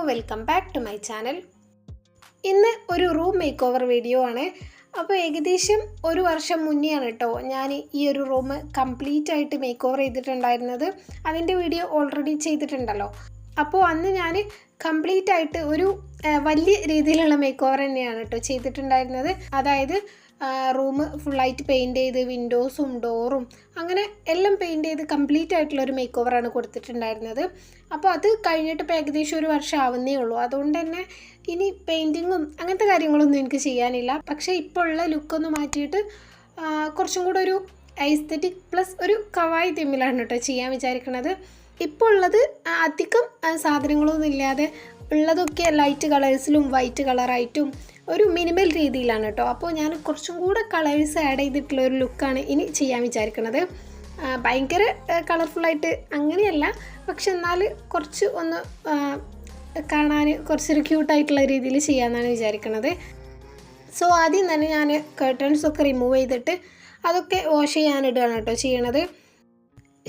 Welcome back to my channel. ഇന്ന് ഒരു room make over video ആണ്. അപ്പോൾ ഏകദേശം ഒരു വർഷം മുന്നെയാണ് കേട്ടോ ഞാൻ ഈ ഒരു റൂം കംപ്ലീറ്റ് ആയിട്ട് മേക്ക് ഓവർ ചെയ്തിട്ടുണ്ടായിരുന്നത്. അതിൻ്റെ വീഡിയോ ഓൾറെഡി ചെയ്തിട്ടുണ്ടല്ലോ. അപ്പോൾ അന്ന് ഞാൻ കംപ്ലീറ്റ് ആയിട്ട് ഒരു വലിയ രീതിയിലുള്ള മേക്ക് ഓവർ തന്നെയാണ് കേട്ടോ ചെയ്തിട്ടുണ്ടായിരുന്നത്. അതായത് റൂം ഫുള്ളായിട്ട് പെയിൻറ്റ് ചെയ്ത് വിൻഡോസും ഡോറും അങ്ങനെ എല്ലാം പെയിൻറ്റ് ചെയ്ത് കംപ്ലീറ്റ് ആയിട്ടുള്ളൊരു മേക്ക് ഓവറാണ് കൊടുത്തിട്ടുണ്ടായിരുന്നത്. അപ്പോൾ അത് കഴിഞ്ഞിട്ട് ഇപ്പോൾ ഏകദേശം ഒരു വർഷം ആവുന്നേ ഉള്ളൂ. അതുകൊണ്ട് തന്നെ ഇനി പെയിൻറ്റിങ്ങും അങ്ങനത്തെ കാര്യങ്ങളൊന്നും എനിക്ക് ചെയ്യാനില്ല. പക്ഷേ ഇപ്പോൾ ഉള്ള ലുക്കൊന്ന് മാറ്റിയിട്ട് കുറച്ചും കൂടെ ഒരു ഐസ്തെറ്റിക് പ്ലസ് ഒരു കവായി തീമിലാണ് കേട്ടോ ചെയ്യാൻ വിചാരിക്കുന്നത്. ഇപ്പോൾ ഉള്ളത് അധികം സാധനങ്ങളൊന്നും ഇല്ലാതെ ഉള്ളതൊക്കെ ലൈറ്റ് കളേഴ്സിലും വൈറ്റ് കളറായിട്ടും ഒരു മിനിമൽ രീതിയിലാണ് കേട്ടോ. അപ്പോൾ ഞാൻ കുറച്ചും കൂടെ കളേഴ്സ് ആഡ് ചെയ്തിട്ടുള്ള ഒരു ലുക്കാണ് ഇനി ചെയ്യാൻ വിചാരിക്കുന്നത്. ഭയങ്കര കളർഫുള്ളായിട്ട് അങ്ങനെയല്ല, പക്ഷെ എന്നാൽ കുറച്ച് ഒന്ന് കാണാൻ കുറച്ചൊരു ക്യൂട്ടായിട്ടുള്ള രീതിയിൽ ചെയ്യാമെന്നാണ് വിചാരിക്കുന്നത്. സോ ആദ്യം തന്നെ ഞാൻ കർട്ടൻസൊക്കെ റിമൂവ് ചെയ്തിട്ട് അതൊക്കെ വാഷ് ചെയ്യാനിടുകയാണ് കേട്ടോ ചെയ്യണത്.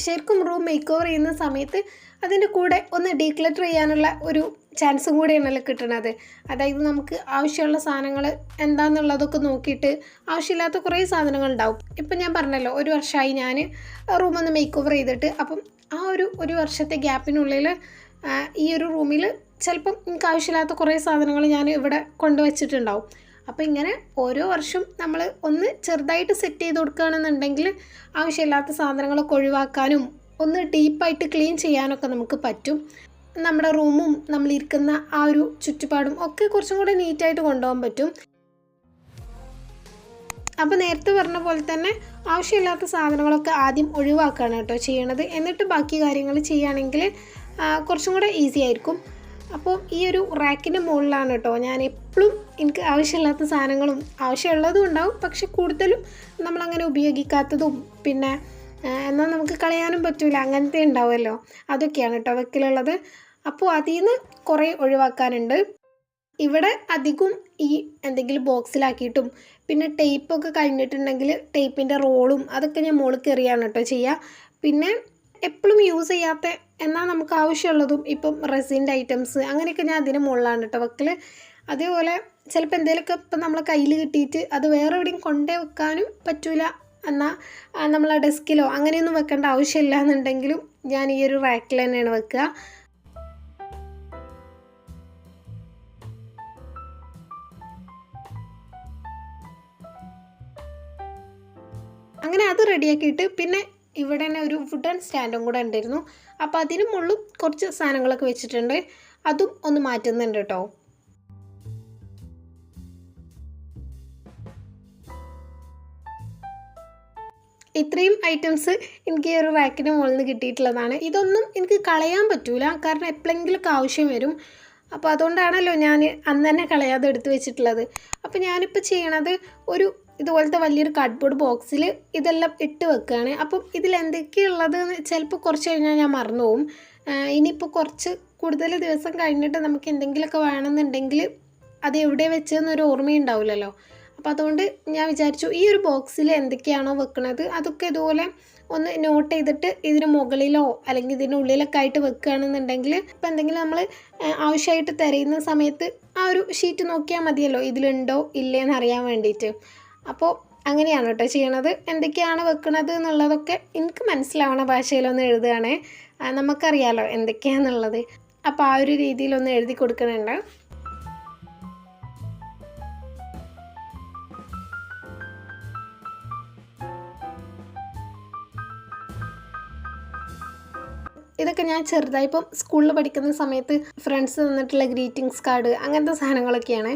ശരിക്കും റൂം മേക്ക് ഓവർ ചെയ്യുന്ന സമയത്ത് അതിൻ്റെ കൂടെ ഒന്ന് ഡീക്ലറ്റർ ചെയ്യാനുള്ള ഒരു ചാൻസും കൂടെയാണല്ലോ കിട്ടുന്നത്. അതായത് നമുക്ക് ആവശ്യമുള്ള സാധനങ്ങൾ എന്താണെന്നുള്ളതൊക്കെ നോക്കിയിട്ട് ആവശ്യമില്ലാത്ത കുറേ സാധനങ്ങൾ ഉണ്ടാവും. ഇപ്പം ഞാൻ പറഞ്ഞല്ലോ ഒരു വർഷമായി ഞാൻ റൂമൊന്ന് മേക്ക് ഓവർ ചെയ്തിട്ട്. അപ്പം ആ ഒരു വർഷത്തെ ഗ്യാപ്പിനുള്ളിൽ ഈ ഒരു റൂമിൽ ചിലപ്പം എനിക്ക് ആവശ്യമില്ലാത്ത കുറേ സാധനങ്ങൾ ഞാൻ ഇവിടെ കൊണ്ടുവച്ചിട്ടുണ്ടാവും. അപ്പോൾ ഇങ്ങനെ ഓരോ വർഷം നമ്മൾ ഒന്ന് ചെറുതായിട്ട് സെറ്റ് ചെയ്ത് കൊടുക്കുകയാണെന്നുണ്ടെങ്കിൽ ആവശ്യമില്ലാത്ത സാധനങ്ങളൊക്കെ ഒഴിവാക്കാനും ഒന്ന് ഡീപ്പായിട്ട് ക്ലീൻ ചെയ്യാനൊക്കെ നമുക്ക് പറ്റും. നമ്മുടെ റൂമും നമ്മളിരിക്കുന്ന ആ ഒരു ചുറ്റുപാടും ഒക്കെ കുറച്ചും കൂടെ നീറ്റായിട്ട് കൊണ്ടുപോകാൻ പറ്റും. അപ്പോൾ നേരത്തെ പറഞ്ഞ പോലെ തന്നെ ആവശ്യമില്ലാത്ത സാധനങ്ങളൊക്കെ ആദ്യം ഒഴിവാക്കുകയാണ് കേട്ടോ ചെയ്യണത്. എന്നിട്ട് ബാക്കി കാര്യങ്ങൾ ചെയ്യുകയാണെങ്കിൽ കുറച്ചും കൂടെ ഈസി ആയിരിക്കും. അപ്പോൾ ഈ ഒരു റാക്കിൻ്റെ മുകളിലാണ് കേട്ടോ ഞാൻ എപ്പോഴും എനിക്ക് ആവശ്യമില്ലാത്ത സാധനങ്ങളും ആവശ്യമുള്ളതും ഉണ്ടാവും, പക്ഷെ കൂടുതലും നമ്മളങ്ങനെ ഉപയോഗിക്കാത്തതും പിന്നെ എന്നാൽ നമുക്ക് കളയാനും പറ്റില്ല അങ്ങനത്തെ ഉണ്ടാവുമല്ലോ, അതൊക്കെയാണ് കേട്ടോ വെക്കലുള്ളത്. അപ്പോൾ അതിൽ നിന്ന് കുറേ ഒഴിവാക്കാനുണ്ട്. ഇവിടെ അധികം ഈ എന്തെങ്കിലും ബോക്സിലാക്കിയിട്ടും പിന്നെ ടേപ്പൊക്കെ കഴിഞ്ഞിട്ടുണ്ടെങ്കിൽ ടേപ്പിൻ്റെ റോളും അതൊക്കെ ഞാൻ മുകളിൽ കയറിയാണ് കേട്ടോ ചെയ്യുക. പിന്നെ എപ്പോഴും യൂസ് ചെയ്യാത്ത എന്നാൽ നമുക്ക് ആവശ്യമുള്ളതും ഇപ്പം റെസിൻ്റെ ഐറ്റംസ് അങ്ങനെയൊക്കെ ഞാൻ അതിന് മുകളിലാണ് കേട്ടോ വെക്കൽ. അതേപോലെ ചിലപ്പോൾ എന്തെങ്കിലുമൊക്കെ ഇപ്പം നമ്മളെ കയ്യിൽ കിട്ടിയിട്ട് അത് വേറെ എവിടെയും കൊണ്ടേ വെക്കാനും പറ്റില്ല, എന്നാൽ നമ്മളെ ഡെസ്കിലോ അങ്ങനെയൊന്നും വെക്കേണ്ട ആവശ്യമില്ല എന്നുണ്ടെങ്കിലും ഞാൻ ഈ ഒരു റാക്കിൽ തന്നെയാണ് വെക്കുക. അങ്ങനെ അത് റെഡിയാക്കിയിട്ട് പിന്നെ ഇവിടെ തന്നെ ഒരു വുഡൻ സ്റ്റാൻഡും കൂടെ ഉണ്ടായിരുന്നു. അപ്പോൾ അതിന് മുകളിലും കുറച്ച് സാധനങ്ങളൊക്കെ വെച്ചിട്ടുണ്ട്, അതും ഒന്ന് മാറ്റുന്നുണ്ട് കേട്ടോ. ഇത്രയും ഐറ്റംസ് എനിക്ക് ഈ ഒരു റാക്കിന് മുകളിൽ നിന്ന് കിട്ടിയിട്ടുള്ളതാണ്. ഇതൊന്നും എനിക്ക് കളയാൻ പറ്റൂല, കാരണം എപ്പോഴെങ്കിലുമൊക്കെ ആവശ്യം വരും. അപ്പോൾ അതുകൊണ്ടാണല്ലോ ഞാൻ അന്ന് തന്നെ കളയാതെ എടുത്ത് വെച്ചിട്ടുള്ളത്. അപ്പോൾ ഞാനിപ്പോൾ ചെയ്യണത് ഒരു ഇതുപോലത്തെ വലിയൊരു കാർഡ്ബോർഡ് ബോക്സിൽ ഇതെല്ലാം ഇട്ട് വെക്കുകയാണ്. അപ്പം ഇതിലെന്തൊക്കെയുള്ളത് ചിലപ്പോൾ കുറച്ച് കഴിഞ്ഞാൽ ഞാൻ മറന്നു പോകും. ഇനിയിപ്പോൾ കുറച്ച് കൂടുതൽ ദിവസം കഴിഞ്ഞിട്ട് നമുക്ക് എന്തെങ്കിലുമൊക്കെ വേണമെന്നുണ്ടെങ്കിൽ അത് എവിടെ വെച്ചതെന്നൊരു ഓർമ്മയുണ്ടാവില്ലല്ലോ. അപ്പോൾ അതുകൊണ്ട് ഞാൻ വിചാരിച്ചു ഈ ഒരു ബോക്സിൽ എന്തൊക്കെയാണോ വെക്കുന്നത് അതൊക്കെ ഇതുപോലെ ഒന്ന് നോട്ട് ചെയ്തിട്ട് ഇതിന് മുകളിലോ അല്ലെങ്കിൽ ഇതിൻ്റെ ഉള്ളിലൊക്കെ ആയിട്ട് വെക്കുകയാണെന്നുണ്ടെങ്കിൽ ഇപ്പോൾ എന്തെങ്കിലും നമ്മൾ ആവശ്യമായിട്ട് തിരയുന്ന സമയത്ത് ആ ഒരു ഷീറ്റ് നോക്കിയാൽ മതിയല്ലോ ഇതിലുണ്ടോ ഇല്ലേന്ന് അറിയാൻ വേണ്ടിയിട്ട്. അപ്പോൾ അങ്ങനെയാണ് കേട്ടോ ചെയ്യണത്. എന്തൊക്കെയാണ് വെക്കുന്നത് എന്നുള്ളതൊക്കെ എനിക്ക് മനസ്സിലാവണ ഭാഷയിലൊന്ന് എഴുതുകയാണ്. നമുക്കറിയാലോ എന്തൊക്കെയാണെന്നുള്ളത്. അപ്പോൾ ആ ഒരു രീതിയിലൊന്ന് എഴുതി കൊടുക്കുന്നുണ്ട്. ഇതൊക്കെ ഞാൻ ചെറുതായി ഇപ്പം സ്കൂളിൽ പഠിക്കുന്ന സമയത്ത് ഫ്രണ്ട്സ് തന്നിട്ടുള്ള ഗ്രീറ്റിംഗ്സ് കാർഡ് അങ്ങനത്തെ സാധനങ്ങളൊക്കെയാണ്.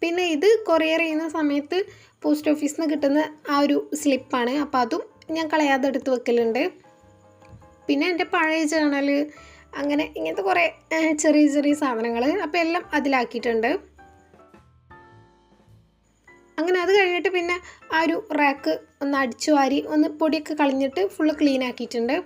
പിന്നെ ഇത് കൊറിയർ ചെയ്യുന്ന സമയത്ത് പോസ്റ്റ് ഓഫീസിൽ നിന്ന് കിട്ടുന്ന ആ ഒരു സ്ലിപ്പാണ്. അപ്പോൾ അതും ഞാൻ കളയാതെ എടുത്ത് വെക്കലുണ്ട്. പിന്നെ എൻ്റെ പഴയ ജേണൽ അങ്ങനെ ഇങ്ങനത്തെ കുറേ ചെറിയ ചെറിയ സാധനങ്ങൾ അപ്പോൾ എല്ലാം അതിലാക്കിയിട്ടുണ്ട്. അങ്ങനെ അത് കഴിഞ്ഞിട്ട് പിന്നെ ആ ഒരു റാക്ക് ഒന്ന് അടിച്ചു വാരി ഒന്ന് പൊടിയൊക്കെ കളഞ്ഞിട്ട് ഫുള്ള് ക്ലീൻ ആക്കിയിട്ടുണ്ട്.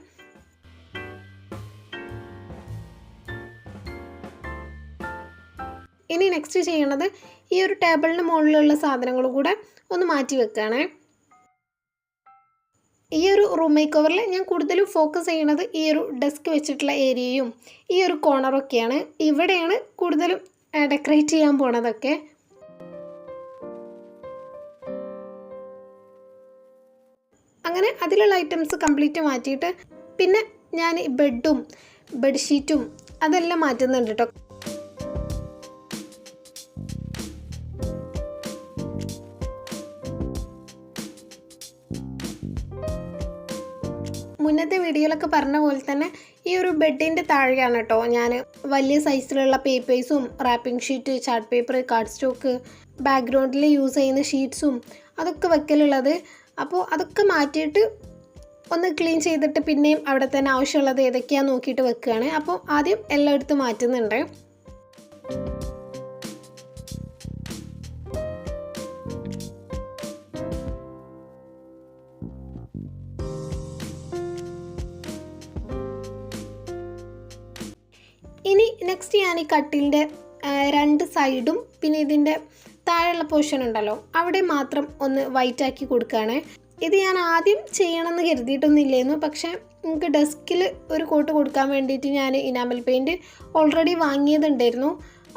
ഇനി നെക്സ്റ്റ് ചെയ്യണത് ഈ ഒരു ടേബിളിന് മുകളിലുള്ള സാധനങ്ങളും കൂടെ ഒന്ന് മാറ്റി വെക്കുകയാണ്. ഈ ഒരു റൂം മേക്ക് ഓവറിൽ ഞാൻ കൂടുതലും ഫോക്കസ് ചെയ്യുന്നത് ഈ ഒരു ഡെസ്ക് വെച്ചിട്ടുള്ള ഏരിയയും ഈ ഒരു കോർണറൊക്കെയാണ്. ഇവിടെയാണ് കൂടുതലും ഡെക്കറേറ്റ് ചെയ്യാൻ പോണതൊക്കെ. അങ്ങനെ അതിലുള്ള ഐറ്റംസ് കംപ്ലീറ്റ് മാറ്റിയിട്ട് പിന്നെ ഞാൻ ബെഡും ബെഡ്ഷീറ്റും അതെല്ലാം മാറ്റുന്നുണ്ട് കേട്ടോ. മുന്നത്തെ വീഡിയോയിലൊക്കെ പറഞ്ഞ പോലെ തന്നെ ഈ ഒരു ബെഡിൻ്റെ താഴെയാണ് കേട്ടോ ഞാൻ വലിയ സൈസിലുള്ള പേപ്പേഴ്സും wrapping sheet, chart paper, card stock, ബാക്ക്ഗ്രൗണ്ടിൽ യൂസ് ചെയ്യുന്ന ഷീറ്റ്സും അതൊക്കെ വെക്കലുള്ളത്. അപ്പോൾ അതൊക്കെ മാറ്റിയിട്ട് ഒന്ന് ക്ലീൻ ചെയ്തിട്ട് പിന്നെയും അവിടെ തന്നെ ആവശ്യമുള്ളത് ഏതൊക്കെയാണെന്ന് നോക്കിയിട്ട് വെക്കുകയാണ്. അപ്പോൾ ആദ്യം എല്ലാം എടുത്ത് മാറ്റുന്നുണ്ട്. ഇനി നെക്സ്റ്റ് ഞാൻ ഈ കട്ടിലിൻ്റെ 2 സൈഡും പിന്നെ ഇതിൻ്റെ താഴെയുള്ള പോർഷൻ ഉണ്ടല്ലോ അവിടെ മാത്രം ഒന്ന് വൈറ്റ് ആക്കി കൊടുക്കുകയാണ്. ഇത് ഞാൻ ആദ്യം ചെയ്യണമെന്ന് കരുതിയിട്ടൊന്നും ഇല്ലായിരുന്നു. പക്ഷേ നമുക്ക് ഡെസ്കിൽ ഒരു കോട്ട് കൊടുക്കാൻ വേണ്ടിയിട്ട് ഞാൻ ഇനാമൽ പെയിൻറ്റ് ഓൾറെഡി വാങ്ങിയതുണ്ടായിരുന്നു.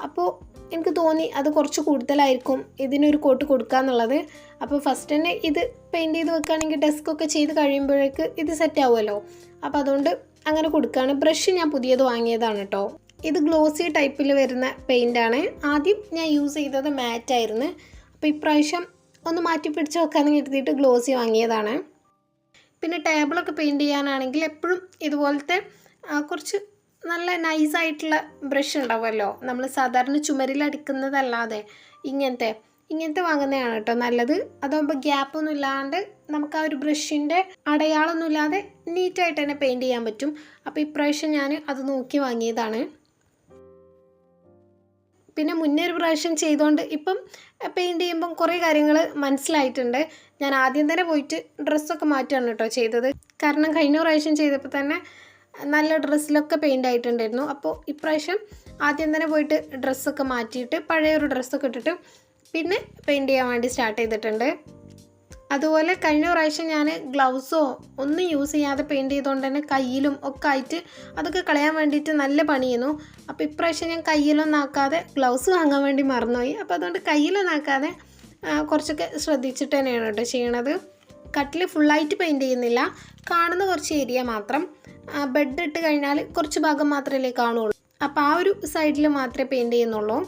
അപ്പോൾ എനിക്ക് തോന്നി അത് കുറച്ച് കൂടുതലായിരിക്കും ഇതിനൊരു കോട്ട് കൊടുക്കുക എന്നുള്ളത്. അപ്പോൾ ഫസ്റ്റ് തന്നെ ഇത് പെയിൻറ്റ് ചെയ്ത് വെക്കുകയാണെങ്കിൽ ഡെസ്കൊക്കെ ചെയ്ത് കഴിയുമ്പോഴേക്ക് ഇത് സെറ്റ് ആവുമല്ലോ. അപ്പോൾ അതുകൊണ്ട് അങ്ങനെ കൊടുക്കുകയാണ്. ബ്രഷ് ഞാൻ പുതിയത് വാങ്ങിയതാണ് കേട്ടോ. ഇത് ഗ്ലോസി ടൈപ്പിൽ വരുന്ന പെയിൻ്റാണ്. ആദ്യം ഞാൻ യൂസ് ചെയ്തത് മാറ്റായിരുന്നു. അപ്പോൾ ഇപ്രാവശ്യം ഒന്ന് മാറ്റി പിടിച്ച് വെക്കാമെന്ന് കരുതിയിട്ട് ഗ്ലോസി വാങ്ങിയതാണ്. പിന്നെ ടേബിളൊക്കെ പെയിൻറ്റ് ചെയ്യാനാണെങ്കിൽ എപ്പോഴും ഇതുപോലത്തെ കുറച്ച് നല്ല നൈസായിട്ടുള്ള ബ്രഷ് ഉണ്ടാവുമല്ലോ, നമ്മൾ സാധാരണ ചുമരിലടിക്കുന്നതല്ലാതെ ഇങ്ങനത്തെ വാങ്ങുന്നതാണ് കേട്ടോ നല്ലത്. അതാകുമ്പോൾ ഗ്യാപ്പൊന്നും ഇല്ലാണ്ട് നമുക്ക് ആ ഒരു ബ്രഷിൻ്റെ അടയാളമൊന്നും ഇല്ലാതെ നീറ്റായിട്ട് തന്നെ പെയിൻറ്റ് ചെയ്യാൻ പറ്റും. അപ്പോൾ ഇപ്രാവശ്യം ഞാൻ അത് നോക്കി വാങ്ങിയതാണ്. പിന്നെ മുന്നേ ഒരു പ്രാവശ്യം ചെയ്തുകൊണ്ട് ഇപ്പം പെയിൻറ്റ് ചെയ്യുമ്പം കുറേ കാര്യങ്ങൾ മനസ്സിലായിട്ടുണ്ട്. ഞാൻ ആദ്യം തന്നെ പോയിട്ട് ഡ്രസ്സൊക്കെ മാറ്റുകയാണ് കേട്ടോ ചെയ്തത്. കാരണം കഴിഞ്ഞ പ്രാവശ്യം ചെയ്തപ്പോൾ തന്നെ നല്ല ഡ്രസ്സിലൊക്കെ പെയിൻ്റ് ആയിട്ടുണ്ടായിരുന്നു. അപ്പോൾ ഇപ്രാവശ്യം ആദ്യം തന്നെ പോയിട്ട് ഡ്രസ്സൊക്കെ മാറ്റിയിട്ട് പഴയൊരു ഡ്രസ്സൊക്കെ ഇട്ടിട്ട് പിന്നെ പെയിൻറ്റ് ചെയ്യാൻ വേണ്ടി സ്റ്റാർട്ട് ചെയ്തിട്ടുണ്ട്. അതുപോലെ കഴിഞ്ഞ പ്രാവശ്യം ഞാൻ ഗ്ലൗസോ ഒന്നും യൂസ് ചെയ്യാതെ പെയിൻറ്റ് ചെയ്തുകൊണ്ട് തന്നെ കയ്യിലും ഒക്കെ ആയിട്ട് അതൊക്കെ കളയാൻ വേണ്ടിയിട്ട് നല്ല പണിയുന്നു. അപ്പോൾ ഇപ്രാവശ്യം ഞാൻ കയ്യിലൊന്നും ആക്കാതെ ഗ്ലൗസ് വാങ്ങാൻ വേണ്ടി മറന്നുപോയി. അപ്പോൾ അതുകൊണ്ട് കയ്യിലൊന്നും ആക്കാതെ കുറച്ചൊക്കെ ശ്രദ്ധിച്ചിട്ട് തന്നെയാണ് കേട്ടോ ചെയ്യണത്. കട്ടിൽ ഫുള്ളായിട്ട് പെയിൻറ്റ് ചെയ്യുന്നില്ല, കാണുന്ന കുറച്ച് ഏരിയ മാത്രം. ബെഡ് ഇട്ട് കഴിഞ്ഞാൽ കുറച്ച് ഭാഗം മാത്രമല്ലേ കാണുള്ളൂ. അപ്പോൾ ആ ഒരു സൈഡിൽ മാത്രമേ പെയിൻറ്റ് ചെയ്യുന്നുള്ളൂ.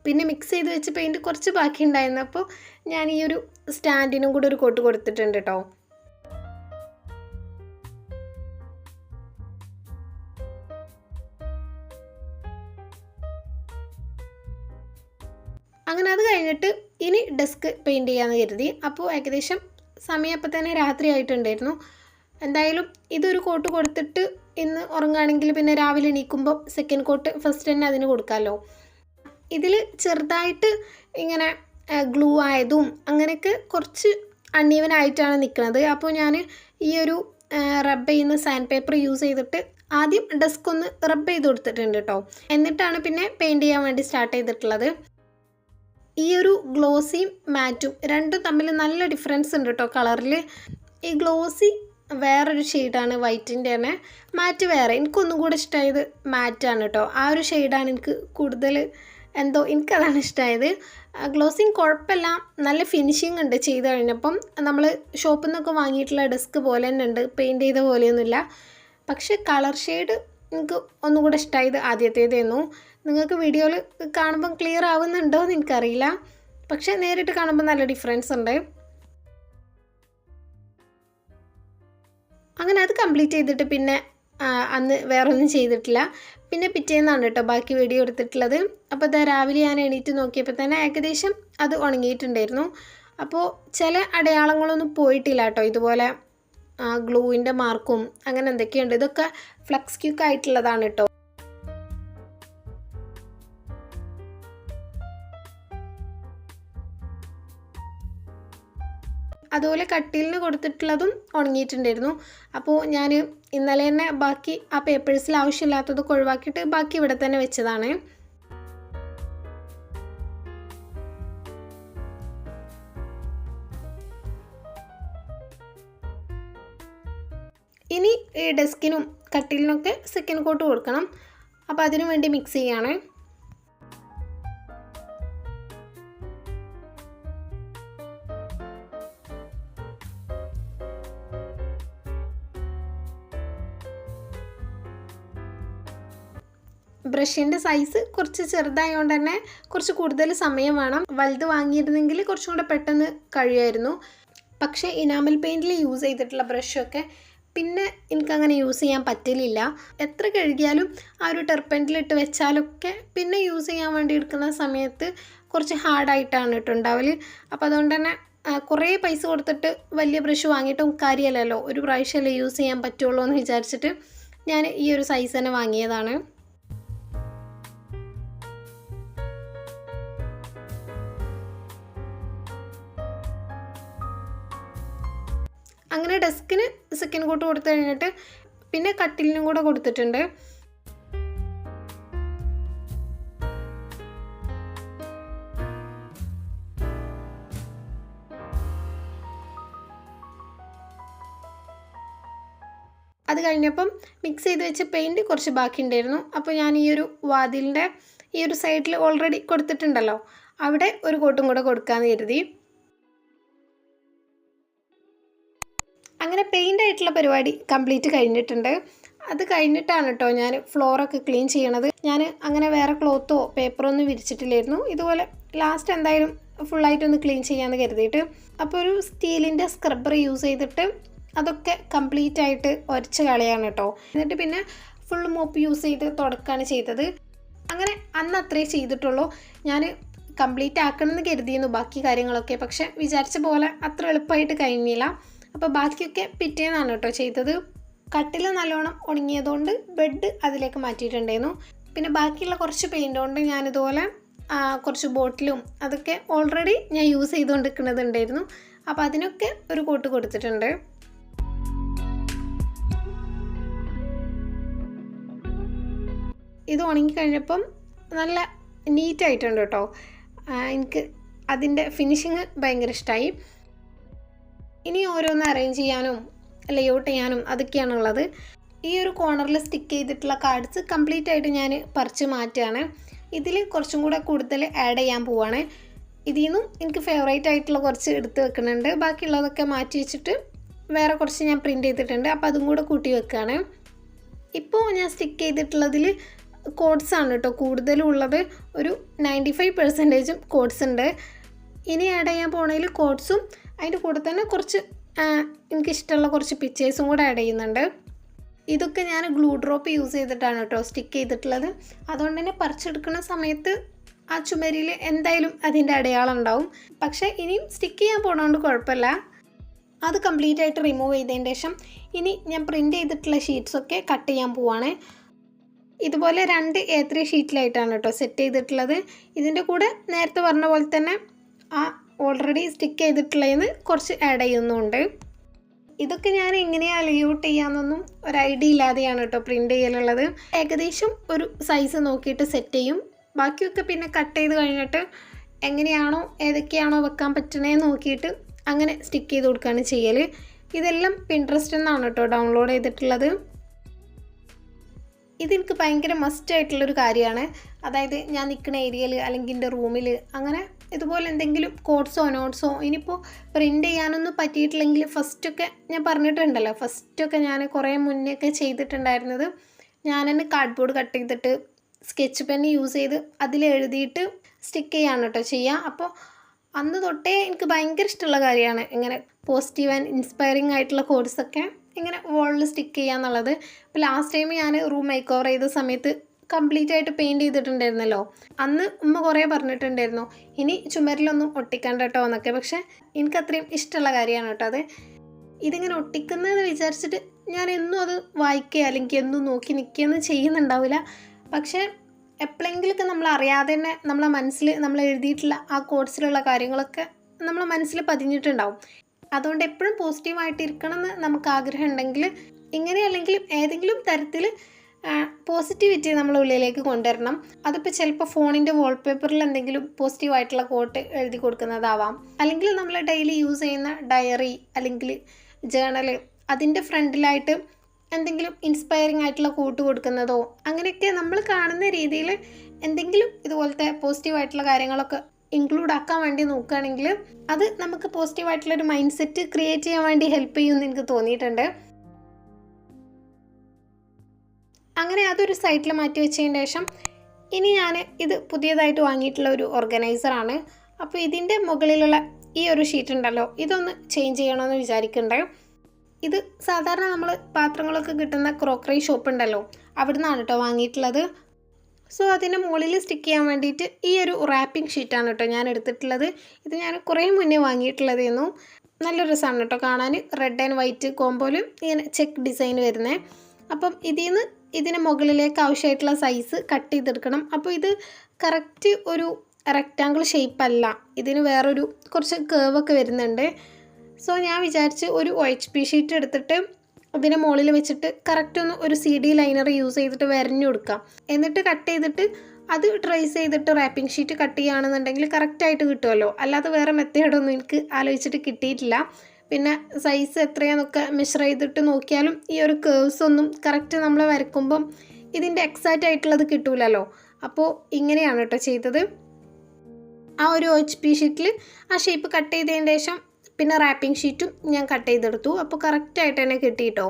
പിന്നെ മിക്സ് ചെയ്ത് വെച്ച് പെയിൻറ്റ് കുറച്ച് ബാക്കി ഉണ്ടായിരുന്നു. അപ്പോൾ ഞാൻ ഈ ഒരു സ്റ്റാൻഡിനും കൂടെ ഒരു കോട്ട് കൊടുത്തിട്ടുണ്ട് കേട്ടോ. അങ്ങനെ അത് കഴിഞ്ഞിട്ട് ഇനി ഡെസ്ക് പെയിൻറ്റ് ചെയ്യാമെന്ന് കരുതി. അപ്പോൾ ഏകദേശം സമയം അപ്പം തന്നെ രാത്രി ആയിട്ടുണ്ടായിരുന്നു. എന്തായാലും ഇതൊരു കോട്ട് കൊടുത്തിട്ട് ഇന്ന് ഉറങ്ങുകയാണെങ്കിൽ പിന്നെ രാവിലെ എണീക്കുമ്പോൾ സെക്കൻഡ് കോട്ട് ഫസ്റ്റ് തന്നെ അതിന് കൊടുക്കാമല്ലോ. ഇതിൽ ചെറുതായിട്ട് ഇങ്ങനെ ഗ്ലൂ ആയതും അങ്ങനെയൊക്കെ കുറച്ച് അൺഈവനായിട്ടാണ് നിൽക്കുന്നത്. അപ്പോൾ ഞാൻ ഈ ഒരു റബ്ബ് ചെയ്യുന്ന സാൻഡ് പേപ്പർ യൂസ് ചെയ്തിട്ട് ആദ്യം ഡെസ്ക് ഒന്ന് റബ്ബ് ചെയ്ത് കൊടുത്തിട്ടുണ്ട് കേട്ടോ. എന്നിട്ടാണ് പിന്നെ പെയിൻറ്റ് ചെയ്യാൻ വേണ്ടി സ്റ്റാർട്ട് ചെയ്തിട്ടുള്ളത്. ഈ ഒരു ഗ്ലോസിയും മാറ്റും രണ്ടും തമ്മിൽ നല്ല ഡിഫറൻസ് ഉണ്ട് കേട്ടോ കളറിൽ. ഈ ഗ്ലോസി വേറൊരു ഷെയ്ഡാണ് വൈറ്റിൻ്റെ തന്നെ, മാറ്റ് വേറെ. എനിക്കൊന്നും കൂടെ ഇഷ്ടമായത് മാറ്റാണ് കേട്ടോ. ആ ഒരു ഷെയ്ഡാണ് എനിക്ക് കൂടുതൽ എനിക്കതാണ് ഇഷ്ടമായത്. ഗ്ലോസിങ് കുഴപ്പമില്ല, നല്ല ഫിനിഷിംഗ് ഉണ്ട് ചെയ്ത് കഴിഞ്ഞപ്പം. നമ്മൾ ഷോപ്പിൽ നിന്നൊക്കെ വാങ്ങിയിട്ടുള്ള ഡെസ്ക് പോലെ തന്നെ ഉണ്ട്, പെയിൻറ്റ് ചെയ്ത പോലെയൊന്നുമില്ല. പക്ഷേ കളർ ഷെയ്ഡ് എനിക്ക് ഒന്നും കൂടെ ഇഷ്ടമായത് ആദ്യത്തേതായിരുന്നു. നിങ്ങൾക്ക് വീഡിയോയിൽ കാണുമ്പം ക്ലിയർ ആവുന്നുണ്ടോ എന്ന് എനിക്കറിയില്ല, പക്ഷേ നേരിട്ട് കാണുമ്പോൾ നല്ല ഡിഫറൻസ് ഉണ്ട്. അങ്ങനെ അത് കംപ്ലീറ്റ് ചെയ്തിട്ട് പിന്നെ അന്ന് വേറെ ഒന്നും ചെയ്തിട്ടില്ല. പിന്നെ പിറ്റേന്നാണ് കേട്ടോ ബാക്കി വീഡിയോ എടുത്തിട്ടുള്ളത്. അപ്പോൾ ഇതാ രാവിലെ ഞാൻ എണീറ്റ് നോക്കിയപ്പോൾ തന്നെ ഏകദേശം അത് ഉണങ്ങിയിട്ടുണ്ടായിരുന്നു. അപ്പോൾ ചില അടയാളങ്ങളൊന്നും പോയിട്ടില്ല കേട്ടോ. ഇതുപോലെ ഗ്ലൂവിൻ്റെ മാർക്കും അങ്ങനെ എന്തൊക്കെയുണ്ട്. ഇതൊക്കെ ഫ്ലക്സ് ക്യൂക്ക് ആയിട്ടുള്ളതാണ് കേട്ടോ. അതുപോലെ കട്ടിലിന് കൊടുത്തിട്ടുള്ളതും ഉണങ്ങിയിട്ടുണ്ടായിരുന്നു. അപ്പോൾ ഞാൻ ഇന്നലെ തന്നെ ബാക്കി ആ പേപ്പേഴ്സിൽ ആവശ്യമില്ലാത്തതൊക്കെ ഒഴിവാക്കിയിട്ട് ബാക്കി ഇവിടെ തന്നെ വെച്ചതാണ്. ഇനി ഈ ഡെസ്കിനും കട്ടിലിനൊക്കെ സെക്കൻഡ് കോട്ട് കൊടുക്കണം. അപ്പോൾ അതിനു വേണ്ടി മിക്സ് ചെയ്യാണ്. ബ്രഷിൻ്റെ സൈസ് കുറച്ച് ചെറുതായതുകൊണ്ട് തന്നെ കുറച്ച് കൂടുതൽ സമയം വേണം. വലുത് വാങ്ങിയിരുന്നെങ്കിൽ കുറച്ചും കൂടെ പെട്ടെന്ന് കഴിയുമായിരുന്നു. പക്ഷേ ഇനാമൽ പെയിൻറ്റിൽ യൂസ് ചെയ്തിട്ടുള്ള ബ്രഷൊക്കെ പിന്നെ എനിക്കങ്ങനെ യൂസ് ചെയ്യാൻ പറ്റലില്ല. എത്ര കഴുകിയാലും ആ ഒരു ടെർപ്പൻറ്റിലിട്ട് വെച്ചാലൊക്കെ പിന്നെ യൂസ് ചെയ്യാൻ വേണ്ടി എടുക്കുന്ന സമയത്ത് കുറച്ച് ഹാർഡായിട്ടാണ് ഇട്ടുണ്ടാവൽ. അപ്പോൾ അതുകൊണ്ട് തന്നെ കുറേ പൈസ കൊടുത്തിട്ട് വലിയ ബ്രഷ് വാങ്ങിയിട്ടും കാര്യമല്ലല്ലോ, ഒരു പ്രാവശ്യമല്ലേ യൂസ് ചെയ്യാൻ പറ്റുള്ളൂ എന്ന് വിചാരിച്ചിട്ട് ഞാൻ ഈ ഒരു സൈസ് തന്നെ വാങ്ങിയതാണ്. അങ്ങനെ ഡെസ്കിന് സെക്കൻഡ് കോട്ട് കൊടുത്തു കഴിഞ്ഞിട്ട് പിന്നെ കട്ടിലിനും കൂടെ കൊടുത്തിട്ടുണ്ട്. അത് കഴിഞ്ഞപ്പം മിക്സ് ചെയ്ത് വെച്ച പെയിൻറ്റ് കുറച്ച് ബാക്കി ഉണ്ടായിരുന്നു. അപ്പോൾ ഞാൻ ഈ ഒരു വാതിലിൻ്റെ ഈ ഒരു സൈഡിൽ ഓൾറെഡി കൊടുത്തിട്ടുണ്ടല്ലോ, അവിടെ ഒരു കോട്ടും കൂടെ കൊടുക്കാമെന്ന് കരുതി. അങ്ങനെ പെയിൻ്റ് ആയിട്ടുള്ള പരിപാടി കംപ്ലീറ്റ് കഴിഞ്ഞിട്ടുണ്ട്. അത് കഴിഞ്ഞിട്ടാണ് കേട്ടോ ഞാൻ ഫ്ലോറൊക്കെ ക്ലീൻ ചെയ്യണത്. ഞാൻ അങ്ങനെ വേറെ ക്ലോത്തോ പേപ്പറോ ഒന്നും വിരിച്ചിട്ടില്ലായിരുന്നു. ഇതുപോലെ ലാസ്റ്റ് എന്തായാലും ഫുള്ളായിട്ടൊന്ന് ക്ലീൻ ചെയ്യാമെന്ന് കരുതിയിട്ട് അപ്പോൾ ഒരു സ്റ്റീലിൻ്റെ സ്ക്രബ്ബർ യൂസ് ചെയ്തിട്ട് അതൊക്കെ കംപ്ലീറ്റ് ആയിട്ട് ഉരച്ച് കളയാണ് കേട്ടോ. എന്നിട്ട് പിന്നെ ഫുൾ മോപ്പ് യൂസ് ചെയ്ത് തുടക്കുകയാണ് ചെയ്തത്. അങ്ങനെ അന്ന് അത്രേ ചെയ്തിട്ടുള്ളൂ. ഞാൻ കംപ്ലീറ്റ് ആക്കണമെന്ന് കരുതിയിരുന്നു ബാക്കി കാര്യങ്ങളൊക്കെ, പക്ഷെ വിചാരിച്ച പോലെ അത്ര എളുപ്പമായിട്ട് കഴിഞ്ഞില്ല. അപ്പോൾ ബാക്കിയൊക്കെ പിറ്റേന്നാണ് കേട്ടോ ചെയ്തത്. കട്ടിൽ നല്ലോണം ഉണങ്ങിയതുകൊണ്ട് ബെഡ് അതിലേക്ക് മാറ്റിയിട്ടുണ്ടായിരുന്നു. പിന്നെ ബാക്കിയുള്ള കുറച്ച് പെയിൻ്റ് കൊണ്ട് ഞാനിതുപോലെ കുറച്ച് ബോട്ടിലും അതൊക്കെ ഓൾറെഡി ഞാൻ യൂസ് ചെയ്തുകൊണ്ടിരിക്കുന്നതുണ്ടായിരുന്നു. അപ്പോൾ അതിനൊക്കെ ഒരു കോട്ട് കൊടുത്തിട്ടുണ്ട്. ഇത് ഉണങ്ങിക്കഴിഞ്ഞപ്പം നല്ല നീറ്റായിട്ടുണ്ട് കേട്ടോ. എനിക്ക് അതിൻ്റെ ഫിനിഷിങ് ഭയങ്കര ഇഷ്ടമായി. ഇനി ഓരോന്ന് അറേഞ്ച് ചെയ്യാനും ലേഔട്ട് ചെയ്യാനും അതൊക്കെയാണുള്ളത്. ഈ ഒരു കോർണറിൽ സ്റ്റിക്ക് ചെയ്തിട്ടുള്ള കാർഡ്സ് കംപ്ലീറ്റ് ആയിട്ട് ഞാൻ പറിച്ച് മാറ്റുകയാണ്. ഇതിൽ കുറച്ചും കൂടെ കൂടുതൽ ആഡ് ചെയ്യാൻ പോവുകയാണ്. ഇതിൽ നിന്നും എനിക്ക് ഫേവറേറ്റ് ആയിട്ടുള്ള കുറച്ച് എടുത്ത് വെക്കുന്നുണ്ട്. ബാക്കിയുള്ളതൊക്കെ മാറ്റി വെച്ചിട്ട് വേറെ കുറച്ച് ഞാൻ പ്രിൻ്റ് ചെയ്തിട്ടുണ്ട്. അപ്പോൾ അതും കൂടെ കൂട്ടി വെക്കുകയാണ്. ഇപ്പോൾ ഞാൻ സ്റ്റിക്ക് ചെയ്തിട്ടുള്ളതിൽ കോഡ്സാണ് കേട്ടോ കൂടുതലും ഉള്ളത്. ഒരു 95% കോഡ്സ് ഉണ്ട്. ഇനി ആഡ് ചെയ്യാൻ പോണതിൽ കോഡ്സും അതിൻ്റെ കൂടെ തന്നെ കുറച്ച് എനിക്കിഷ്ടമുള്ള കുറച്ച് പിക്ചേഴ്സും കൂടെ ആഡ് ചെയ്യുന്നുണ്ട്. ഇതൊക്കെ ഞാൻ ഗ്ലൂ ഡ്രോപ്പ് യൂസ് ചെയ്തിട്ടാണ് കേട്ടോ സ്റ്റിക്ക് ചെയ്തിട്ടുള്ളത്. അതുകൊണ്ട് തന്നെ പറിച്ചെടുക്കുന്ന സമയത്ത് ആ ചുമരിൽ എന്തായാലും അതിൻ്റെ അടയാളം ഉണ്ടാവും. പക്ഷേ ഇനിയും സ്റ്റിക്ക് ചെയ്യാൻ പോണതുകൊണ്ട് കുഴപ്പമില്ല. അത് കംപ്ലീറ്റ് ആയിട്ട് റിമൂവ് ചെയ്തതിന് ശേഷം ഇനി ഞാൻ പ്രിൻ്റ് ചെയ്തിട്ടുള്ള ഷീറ്റ്സൊക്കെ കട്ട് ചെയ്യാൻ പോവാണ്. ഇതുപോലെ 2 A3 ഷീറ്റിലായിട്ടാണ് കേട്ടോ സെറ്റ് ചെയ്തിട്ടുള്ളത്. ഇതിൻ്റെ കൂടെ നേരത്തെ പറഞ്ഞ പോലെ തന്നെ ആ ഓൾറെഡി സ്റ്റിക്ക് ചെയ്തിട്ടുള്ളതിന് കുറച്ച് ആഡ് ചെയ്യുന്നുണ്ട്. ഇതൊക്കെ ഞാൻ എങ്ങനെയാണ് ലേഔട്ട് ചെയ്യാമെന്നൊന്നും ഒരു ഐഡിയ ഇല്ലാതെയാണ് കേട്ടോ പ്രിൻ്റ് ചെയ്യലുള്ളത്. ഏകദേശം ഒരു സൈസ് നോക്കിയിട്ട് സെറ്റ് ചെയ്യും. ബാക്കിയൊക്കെ പിന്നെ കട്ട് ചെയ്ത് കഴിഞ്ഞിട്ട് എങ്ങനെയാണോ ഏതൊക്കെയാണോ വെക്കാൻ പറ്റണേന്ന് നോക്കിയിട്ട് അങ്ങനെ സ്റ്റിക്ക് ചെയ്ത് കൊടുക്കുകയാണ് ചെയ്യൽ. ഇതെല്ലാം പിൻട്രസ്റ്റിൽ നിന്നാണ് കേട്ടോ ഡൗൺലോഡ് ചെയ്തിട്ടുള്ളത്. ഇതെനിക്ക് ഭയങ്കര മസ്റ്റായിട്ടുള്ളൊരു കാര്യമാണ്. അതായത് ഞാൻ നിൽക്കുന്ന ഏരിയയിൽ അല്ലെങ്കിൽ എൻ്റെ റൂമിൽ അങ്ങനെ ഇതുപോലെ എന്തെങ്കിലും കോഡ്സോ നോട്ട്സോ ഇനിയിപ്പോൾ പ്രിൻ്റ് ചെയ്യാനൊന്നും പറ്റിയിട്ടില്ലെങ്കിൽ ഫസ്റ്റൊക്കെ ഞാൻ പറഞ്ഞിട്ടുണ്ടല്ലോ, ഫസ്റ്റൊക്കെ ഞാൻ കുറേ മുന്നേ ഒക്കെ ചെയ്തിട്ടുണ്ടായിരുന്നത് ഞാൻ തന്നെ കാർഡ്ബോർഡ് കട്ട് ചെയ്തിട്ട് സ്കെച്ച് പെന്ന് യൂസ് ചെയ്ത് അതിൽ എഴുതിയിട്ട് സ്റ്റിക്ക് ചെയ്യാണ് കേട്ടോ ചെയ്യുക. അപ്പോൾ അന്ന് തൊട്ടേ എനിക്ക് ഭയങ്കര ഇഷ്ടമുള്ള കാര്യമാണ് ഇങ്ങനെ പോസിറ്റീവ് ആൻഡ് ഇൻസ്പയറിങ് ആയിട്ടുള്ള കോഡ്സൊക്കെ ഇങ്ങനെ വാളിൽ സ്റ്റിക്ക് ചെയ്യുക എന്നുള്ളത്. അപ്പോൾ ലാസ്റ്റ് ടൈം ഞാൻ റൂം മേക്ക് ഓവർ ചെയ്ത സമയത്ത് കംപ്ലീറ്റ് ആയിട്ട് പെയിൻറ്റ് ചെയ്തിട്ടുണ്ടായിരുന്നല്ലോ. അന്ന് ഉമ്മ കുറേ പറഞ്ഞിട്ടുണ്ടായിരുന്നു ഇനി ചുമരിലൊന്നും ഒട്ടിക്കണ്ട കേട്ടോ എന്നൊക്കെ. പക്ഷേ എനിക്കത്രയും ഇഷ്ടമുള്ള കാര്യമാണ് കേട്ടോ അത്. ഇതിങ്ങനെ ഒട്ടിക്കുന്നതെന്ന് വിചാരിച്ചിട്ട് ഞാൻ എന്നും അത് വായിക്കുക അല്ലെങ്കിൽ എന്നും നോക്കി നിൽക്കുകയൊന്നും ചെയ്യുന്നുണ്ടാവില്ല. പക്ഷേ എപ്പോഴെങ്കിലൊക്കെ നമ്മൾ അറിയാതെ തന്നെ നമ്മളെ മനസ്സിൽ നമ്മൾ എഴുതിയിട്ടുള്ള ആ കോഡ്സിലുള്ള കാര്യങ്ങളൊക്കെ നമ്മളെ മനസ്സിൽ പതിഞ്ഞിട്ടുണ്ടാവും. അതുകൊണ്ട് എപ്പോഴും പോസിറ്റീവായിട്ട് ഇരിക്കണം എന്ന് നമുക്ക് ആഗ്രഹം ഉണ്ടെങ്കിൽ ഇങ്ങനെ അല്ലെങ്കിൽ ഏതെങ്കിലും തരത്തിൽ പോസിറ്റിവിറ്റി നമ്മളെ ഉള്ളിലേക്ക് കൊണ്ടുവരണം. അതിപ്പോൾ ചിലപ്പോൾ ഫോണിൻ്റെ വാൾപേപ്പറിൽ എന്തെങ്കിലും പോസിറ്റീവായിട്ടുള്ള കോട്ട് എഴുതി കൊടുക്കുന്നതാവാം, അല്ലെങ്കിൽ നമ്മൾ ഡെയിലി യൂസ് ചെയ്യുന്ന ഡയറി അല്ലെങ്കിൽ ജേണൽ അതിൻ്റെ ഫ്രണ്ടിലായിട്ട് എന്തെങ്കിലും ഇൻസ്പയറിംഗ് ആയിട്ടുള്ള കോട്ട് കൊടുക്കുന്നതോ അങ്ങനെയൊക്കെ നമ്മൾ കാണുന്ന രീതിയിൽ എന്തെങ്കിലും ഇതുപോലത്തെ പോസിറ്റീവായിട്ടുള്ള കാര്യങ്ങളൊക്കെ ഇൻക്ലൂഡ് ആക്കാൻ വേണ്ടി നോക്കുകയാണെങ്കിൽ അത് നമുക്ക് പോസിറ്റീവായിട്ടുള്ളൊരു മൈൻഡ് സെറ്റ് ക്രിയേറ്റ് ചെയ്യാൻ വേണ്ടി ഹെൽപ്പ് ചെയ്യുമെന്ന് എനിക്ക് തോന്നിയിട്ടുണ്ട്. അങ്ങനെ അതൊരു സൈഡിൽ മാറ്റി വെച്ചതിന് ശേഷം ഇനി ഞാൻ ഇത് പുതിയതായിട്ട് വാങ്ങിയിട്ടുള്ള ഒരു ഓർഗനൈസറാണ്. അപ്പോൾ ഇതിൻ്റെ മുകളിലുള്ള ഈ ഒരു ഷീറ്റ് ഉണ്ടല്ലോ, ഇതൊന്ന് ചേഞ്ച് ചെയ്യണമെന്ന് വിചാരിക്കുന്നുണ്ട്. ഇത് സാധാരണ നമ്മൾ പാത്രങ്ങളൊക്കെ കിട്ടുന്ന ക്രോക്കറി ഷോപ്പ് ഉണ്ടല്ലോ, അവിടെ നിന്നാണ് കേട്ടോ വാങ്ങിയിട്ടുള്ളത്. സോ അതിൻ്റെ മുകളിൽ സ്റ്റിക്ക് ചെയ്യാൻ വേണ്ടിയിട്ട് ഈ ഒരു റാപ്പിംഗ് ഷീറ്റാണ് കേട്ടോ ഞാൻ എടുത്തിട്ടുള്ളത്. ഇത് ഞാൻ കുറേ മുന്നേ വാങ്ങിയിട്ടുള്ളതായിരുന്നു. നല്ല രസമാണ് കേട്ടോ കാണാൻ. റെഡ് ആൻഡ് വൈറ്റ് കോമ്പോയിൽ ഇങ്ങനെ ചെക്ക് ഡിസൈൻ വരുന്നത്. അപ്പം ഇതിന് മുകളിലേക്ക് ആവശ്യമായിട്ടുള്ള സൈസ് കട്ട് ചെയ്തെടുക്കണം. അപ്പോൾ ഇത് കറക്റ്റ് ഒരു റെക്റ്റാങ്കിൾ ഷേപ്പല്ല, ഇതിന് വേറൊരു കുറച്ച് കേവൊക്കെ വരുന്നുണ്ട്. സോ ഞാൻ വിചാരിച്ച് ഒരു OHP ഷീറ്റ് എടുത്തിട്ട് അതിന് മുകളിൽ വെച്ചിട്ട് കറക്റ്റ് ഒന്ന് ഒരു CD ലൈനർ യൂസ് ചെയ്തിട്ട് വരഞ്ഞു കൊടുക്കാം. എന്നിട്ട് കട്ട് ചെയ്തിട്ട് അത് ട്രേസ് ചെയ്തിട്ട് റാപ്പിംഗ് ഷീറ്റ് കട്ട് ചെയ്യുകയാണെന്നുണ്ടെങ്കിൽ കറക്റ്റായിട്ട് കിട്ടുമല്ലോ. അല്ലാതെ വേറെ മെത്തേഡൊന്നും എനിക്ക് ആലോചിച്ചിട്ട് കിട്ടിയിട്ടില്ല. പിന്നെ സൈസ് എത്രയാണെന്നൊക്കെ മെഷർ ചെയ്തിട്ട് നോക്കിയാലും ഈ ഒരു കേവ്സ് ഒന്നും കറക്റ്റ് നമ്മൾ വരയ്ക്കുമ്പം ഇതിൻ്റെ എക്സാക്റ്റ് ആയിട്ടുള്ളത് കിട്ടൂലല്ലോ. അപ്പോൾ ഇങ്ങനെയാണ് കേട്ടോ ചെയ്തത്. ആ ഒരു OHP ഷീറ്റിൽ ആ ഷേപ്പ് കട്ട് ചെയ്തതിന് ശേഷം പിന്നെ റാപ്പിംഗ് ഷീറ്റും ഞാൻ കട്ട് ചെയ്തെടുത്തു. അപ്പോൾ കറക്റ്റായിട്ട് തന്നെ കിട്ടിയിട്ടോ.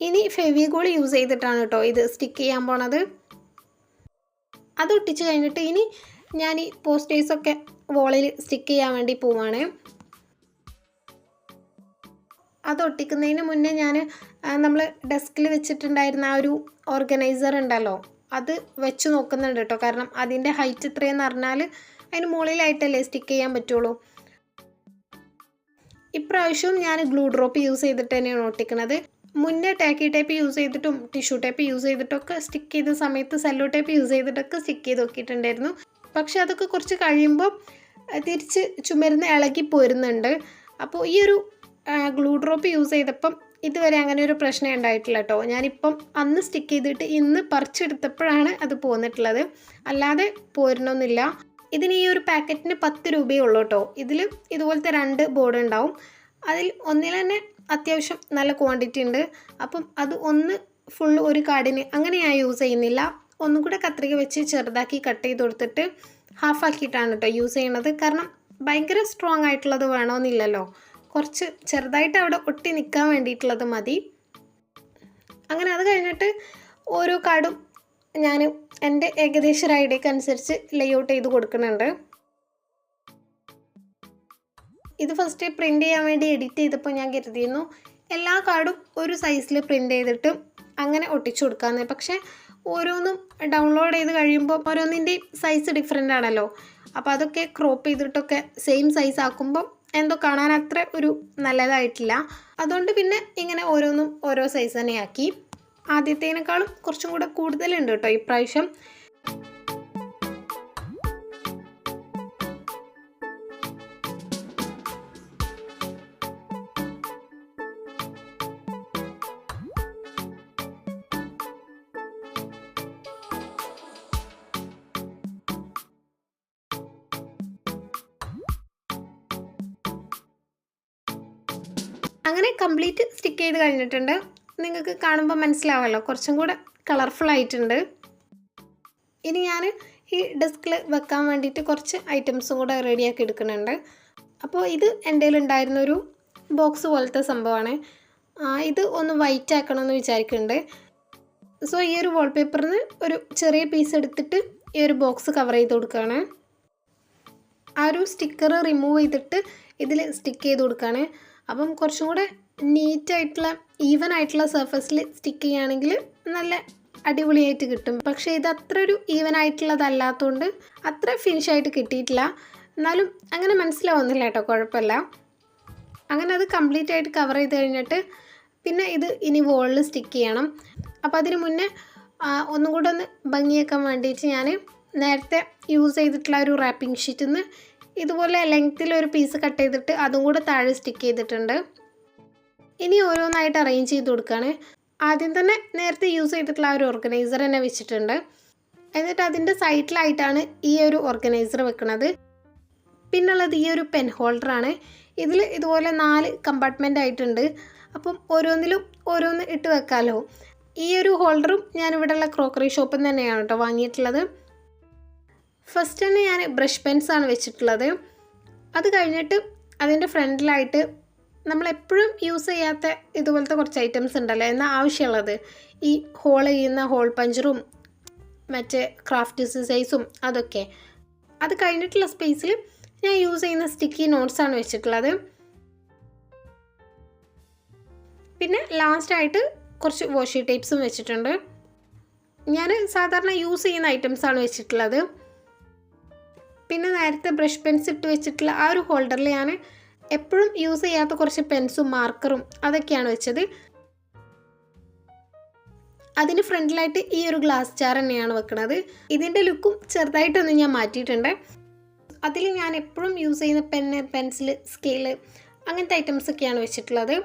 ഇനി ഫെവിഗോൾ യൂസ് ചെയ്തിട്ടാണ് കേട്ടോ ഇത് സ്റ്റിക്ക് ചെയ്യാൻ പോണത്. അത് ഒട്ടിച്ച് കഴിഞ്ഞിട്ട് ഇനി ഞാൻ ഈ പോസ്റ്റേഴ്സൊക്കെ വോളിൽ സ്റ്റിക്ക് ചെയ്യാൻ വേണ്ടി പോവാണ്. അത് ഒട്ടിക്കുന്നതിന് മുന്നേ ഞാൻ നമ്മൾ ഡെസ്കിൽ വെച്ചിട്ടുണ്ടായിരുന്ന ആ ഒരു ഓർഗനൈസർ ഉണ്ടല്ലോ, അത് വെച്ച് നോക്കുന്നുണ്ട് കേട്ടോ. കാരണം അതിൻ്റെ ഹൈറ്റ് എത്രയെന്ന് അറിഞ്ഞാൽ അതിന് മുകളിലായിട്ടല്ലേ സ്റ്റിക്ക് ചെയ്യാൻ പറ്റുള്ളൂ. ഇപ്രാവശ്യവും ഞാൻ ഗ്ലൂ ഡ്രോപ്പ് യൂസ് ചെയ്തിട്ട് തന്നെയാണ് ഒട്ടിക്കുന്നത്. മുന്നേ ടാക്കി ടേപ്പ് യൂസ് ചെയ്തിട്ടും ടിഷ്യൂ ടേപ്പ് യൂസ് ചെയ്തിട്ടൊക്കെ സ്റ്റിക്ക് ചെയ്ത സമയത്ത് സെല്ലോ ടേപ്പ് യൂസ് ചെയ്തിട്ടൊക്കെ സ്റ്റിക്ക് ചെയ്ത് നോക്കിയിട്ടുണ്ടായിരുന്നു. പക്ഷെ അതൊക്കെ കുറച്ച് കഴിയുമ്പോൾ തിരിച്ച് ചുമരുന്ന് ഇളകി പോരുന്നുണ്ട്. അപ്പോൾ ഈ ഒരു ഗ്ലൂ ഡ്രോപ്പ് യൂസ് ചെയ്തപ്പം ഇതുവരെ അങ്ങനെ ഒരു പ്രശ്നം ഉണ്ടായിട്ടില്ല കേട്ടോ. ഞാനിപ്പം അന്ന് സ്റ്റിക്ക് ചെയ്തിട്ട് ഇന്ന് പറിച്ചെടുത്തപ്പോഴാണ് അത് പോന്നിട്ടുള്ളത്, അല്ലാതെ പോരണമൊന്നുമില്ല. ഇതിന് ഈ ഒരു പാക്കറ്റിന് 10 രൂപയേ ഉള്ളൂ കേട്ടോ. ഇതിൽ ഇതുപോലത്തെ 2 ബോർഡ് ഉണ്ടാവും. അതിൽ ഒന്നിൽ തന്നെ അത്യാവശ്യം നല്ല ക്വാണ്ടിറ്റി ഉണ്ട്. അപ്പം അത് ഒന്ന് ഫുൾ ഒരു കാർഡിന് അങ്ങനെ ഞാൻ യൂസ് ചെയ്യുന്നില്ല. ഒന്നും കൂടെ കത്രിക വെച്ച് ചെറുതാക്കി കട്ട് ചെയ്ത് കൊടുത്തിട്ട് ഹാഫാക്കിയിട്ടാണ് കേട്ടോ യൂസ് ചെയ്യണത്. കാരണം ഭയങ്കര സ്ട്രോങ് ആയിട്ടുള്ളത് വേണമെന്നില്ലല്ലോ, കുറച്ച് ചെറുതായിട്ട് അവിടെ ഒട്ടി നിൽക്കാൻ വേണ്ടിയിട്ടുള്ളത് മതി. അങ്ങനെ അത് കഴിഞ്ഞിട്ട് ഓരോ കാർഡും ഞാൻ എൻ്റെ ഏകദേശം ഒരു ഐഡിയക്ക് അനുസരിച്ച് ലേഔട്ട് ചെയ്ത് കൊടുക്കുന്നുണ്ട്. ഇത് ഫസ്റ്റ് പ്രിൻ്റ് ചെയ്യാൻ വേണ്ടി എഡിറ്റ് ചെയ്തപ്പോൾ ഞാൻ കരുതിയിരുന്നു എല്ലാ കാർഡും ഒരു സൈസിൽ പ്രിൻ്റ് ചെയ്തിട്ട് അങ്ങനെ ഒട്ടിച്ചു കൊടുക്കാമെന്ന്. പക്ഷേ ഓരോന്നും ഡൗൺലോഡ് ചെയ്ത് കഴിയുമ്പോൾ ഓരോന്നിൻ്റെയും സൈസ് ഡിഫറെൻ്റ് ആണല്ലോ. അപ്പോൾ അതൊക്കെ ക്രോപ്പ് ചെയ്തിട്ടൊക്കെ സെയിം സൈസ് ആക്കുമ്പോൾ എന്തോ കാണാൻ അത്ര ഒരു നല്ലതായിട്ടില്ല. അതുകൊണ്ട് പിന്നെ ഇങ്ങനെ ഓരോന്നും ഓരോ സൈസ് തന്നെയാക്കി. ആദ്യത്തേനേക്കാളും കുറച്ചും കൂടെ കൂടുതലുണ്ട് കേട്ടോ ഇപ്രാവശ്യം. അങ്ങനെ കംപ്ലീറ്റ് സ്റ്റിക്ക് ചെയ്ത് കഴിഞ്ഞിട്ടുണ്ട്. നിങ്ങൾക്ക് കാണുമ്പോൾ മനസ്സിലാവുമല്ലോ കുറച്ചും കൂടെ കളർഫുൾ ആയിട്ടുണ്ട്. ഇനി ഞാൻ ഈ ഡെസ്കിൽ വെക്കാൻ വേണ്ടിയിട്ട് കുറച്ച് ഐറ്റംസും കൂടെ റെഡിയാക്കി എടുക്കുന്നുണ്ട്. അപ്പോൾ ഇത് എൻ്റെ കയ്യിലുണ്ടായിരുന്നൊരു ബോക്സ് പോലത്തെ സംഭവമാണ്. ഇത് ഒന്ന് വൈറ്റ് ആക്കണമെന്ന് വിചാരിക്കുന്നുണ്ട്. സോ ഈ ഒരു വാൾപേപ്പറിന് ഒരു ചെറിയ പീസ് എടുത്തിട്ട് ഈ ഒരു ബോക്സ് കവർ ചെയ്ത് കൊടുക്കുകയാണ്. ആ ഒരു സ്റ്റിക്കർ റിമൂവ് ചെയ്തിട്ട് ഇതിൽ സ്റ്റിക്ക് ചെയ്ത് കൊടുക്കുകയാണ്. അപ്പം കുറച്ചും കൂടെ നീറ്റായിട്ടുള്ള ഈവൻ ആയിട്ടുള്ള സർഫസിൽ സ്റ്റിക്ക് ചെയ്യുകയാണെങ്കിൽ നല്ല അടിപൊളിയായിട്ട് കിട്ടും. പക്ഷേ ഇത് അത്ര ഒരു ഈവൻ ആയിട്ടുള്ളതല്ലാത്തതുകൊണ്ട് അത്ര ഫിനിഷായിട്ട് കിട്ടിയിട്ടില്ല. എന്നാലും അങ്ങനെ മനസ്സിലാവുന്നില്ല കേട്ടോ, കുഴപ്പമില്ല. അങ്ങനെ അത് കംപ്ലീറ്റ് ആയിട്ട് കവർ ചെയ്ത് കഴിഞ്ഞിട്ട് പിന്നെ ഇത് ഇനി വോളിൽ സ്റ്റിക്ക് ചെയ്യണം. അപ്പോൾ അതിന് മുന്നേ ഒന്നും കൂടെ ഒന്ന് ഭംഗിയാക്കാൻ വേണ്ടിയിട്ട് ഞാൻ നേരത്തെ യൂസ് ചെയ്തിട്ടുള്ള ഒരു റാപ്പിംഗ് ഷീറ്റിൽ നിന്ന് ഇതുപോലെ ലെങ്ത്തിൽ ഒരു പീസ് കട്ട് ചെയ്തിട്ട് അതും കൂടെ താഴെ സ്റ്റിക്ക് ചെയ്തിട്ടുണ്ട്. ഇനി ഓരോന്നായിട്ട് അറേഞ്ച് ചെയ്ത് കൊടുക്കുകയാണ്. ആദ്യം തന്നെ നേരത്തെ യൂസ് ചെയ്തിട്ടുള്ള ആ ഒരു ഓർഗനൈസർ തന്നെ വെച്ചിട്ടുണ്ട്. എന്നിട്ട് അതിൻ്റെ സൈഡിലായിട്ടാണ് ഈ ഒരു ഓർഗനൈസർ വെക്കുന്നത്. പിന്നുള്ളത് ഈ ഒരു പെൻ ഹോൾഡറാണ്. ഇതിൽ ഇതുപോലെ 4 കമ്പാർട്ട്മെൻ്റ് ആയിട്ടുണ്ട്. അപ്പം ഓരോന്നിലും ഓരോന്ന് ഇട്ട് വെക്കാമല്ലോ. ഈ ഒരു ഹോൾഡറും ഞാനിവിടെയുള്ള ക്രോക്കറി ഷോപ്പിൽ നിന്ന് തന്നെയാണ് കേട്ടോ വാങ്ങിയിട്ടുള്ളത്. ഫസ്റ്റ് തന്നെ ഞാൻ ബ്രഷ് പെൻസാണ് വെച്ചിട്ടുള്ളത്. അത് കഴിഞ്ഞിട്ട് അതിൻ്റെ ഫ്രണ്ടിലായിട്ട് നമ്മളെപ്പോഴും യൂസ് ചെയ്യാത്ത ഇതുപോലത്തെ കുറച്ച് ഐറ്റംസ് ഉണ്ടല്ലോ എന്നാൽ ആവശ്യമുള്ളത്, ഈ ഹോൾ ചെയ്യുന്ന ഹോൾ പഞ്ചറും മറ്റേ ക്രാഫ്റ്റ് സൈസും അതൊക്കെ. അത് കഴിഞ്ഞിട്ടുള്ള സ്പേസിൽ ഞാൻ യൂസ് ചെയ്യുന്ന സ്റ്റിക്കി നോട്ട്സാണ് വെച്ചിട്ടുള്ളത്. പിന്നെ ലാസ്റ്റായിട്ട് കുറച്ച് വാഷി ടേപ്സും വെച്ചിട്ടുണ്ട്. ഞാൻ സാധാരണ യൂസ് ചെയ്യുന്ന ഐറ്റംസാണ് വെച്ചിട്ടുള്ളത്. പിന്നെ നേരത്തെ ബ്രഷ് പെൻസ് ഇട്ട് വെച്ചിട്ടുള്ള ആ ഒരു ഹോൾഡറിൽ ഞാൻ എപ്പോഴും യൂസ് ചെയ്യാത്ത കുറച്ച് പെൻസും മാർക്കറും അതൊക്കെയാണ് വെച്ചത്. അതിന് ഫ്രണ്ടിലായിട്ട് ഈ ഒരു ഗ്ലാസ് ജാർ തന്നെയാണ് വെക്കുന്നത്. ഇതിൻ്റെ ലുക്കും ചെറുതായിട്ടൊന്ന് ഞാൻ മാറ്റിയിട്ടുണ്ട്. അതിൽ ഞാൻ എപ്പോഴും യൂസ് ചെയ്യുന്ന പെന്ന്, പെൻസിൽ, സ്കെയില് അങ്ങനത്തെ ഐറ്റംസൊക്കെയാണ് വെച്ചിട്ടുള്ളത്.